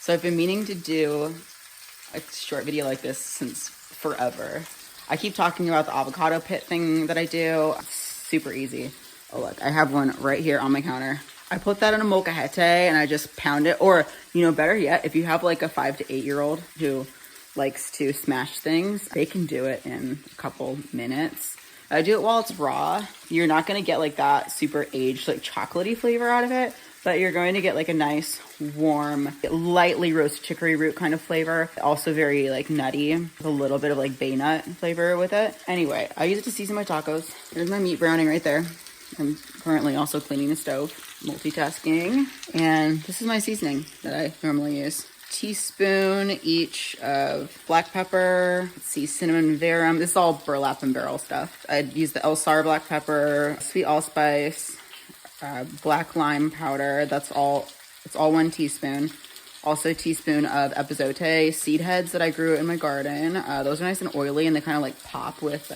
So I've been meaning to do a short video like this since forever. I keep talking about the avocado pit thing that I do. It's super easy. Oh look, I have one right here on my counter. I put that in a molcajete and I just pound it. Or, you know, better yet, if you have like a 5 to 8 year old who likes to smash things, they can do it in a couple minutes. I do it while it's raw. You're not gonna get like that super aged, like chocolatey flavor out of it, but you're going to get like a nice, warm, lightly roasted chicory root kind of flavor. Also very like nutty, with a little bit of like bay nut flavor with it. Anyway, I use it to season my tacos. Here's my meat browning right there. I'm currently also cleaning the stove, multitasking. And this is my seasoning that I normally use. Teaspoon each of black pepper, let's see, cinnamon verum. This is all Burlap and Barrel stuff. I'd use the El Sar black pepper, sweet allspice, black lime powder. That's all, it's all 1 teaspoon. Also a teaspoon of epazote seed heads that I grew in my garden. Those are nice and oily and they kind of like pop with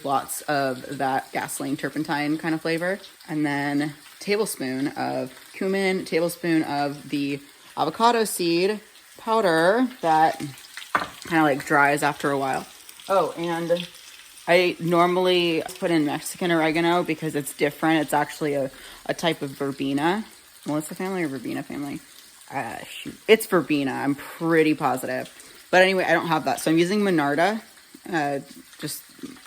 lots of that gasoline turpentine kind of flavor. And then tablespoon of cumin, tablespoon of the avocado seed powder that kind of like dries after a while. Oh, and I normally put in Mexican oregano because it's different. It's actually a type of verbena. Melissa family or verbena family? Shoot. It's verbena. I'm pretty positive. But anyway, I don't have that. So I'm using Monarda. Just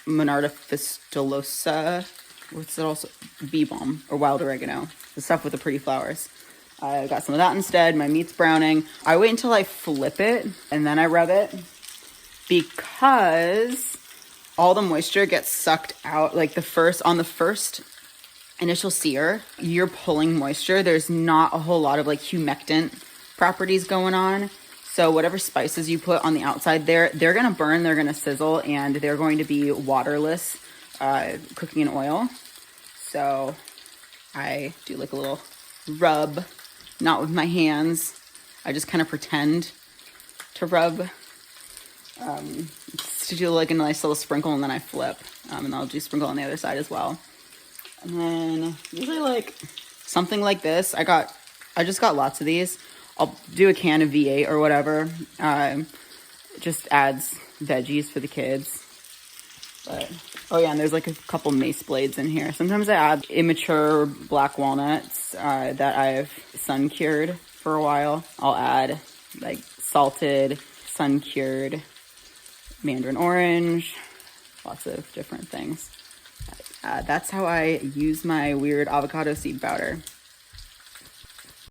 Monarda fistulosa. What's it also? Bee balm or wild oregano. The stuff with the pretty flowers. I got some of that instead. My meat's browning. I wait until I flip it and then I rub it because all the moisture gets sucked out. Like on the first initial sear, you're pulling moisture. There's not a whole lot of like humectant properties going on. So whatever spices you put on the outside there, they're going to burn, they're going to sizzle, and they're going to be waterless, cooking in oil. So I do like a little rub, not with my hands. I just kind of pretend to rub, to do like a nice little sprinkle, and then I flip. And I'll do sprinkle on the other side as well. And then usually like something like this, I just got lots of these. I'll do a can of V8 or whatever. Just adds veggies for the kids. But, oh yeah, and there's like a couple mace blades in here. Sometimes I add immature black walnuts that I've sun cured for a while. I'll add like salted, sun cured mandarin orange, lots of different things. That's how I use my weird avocado seed powder.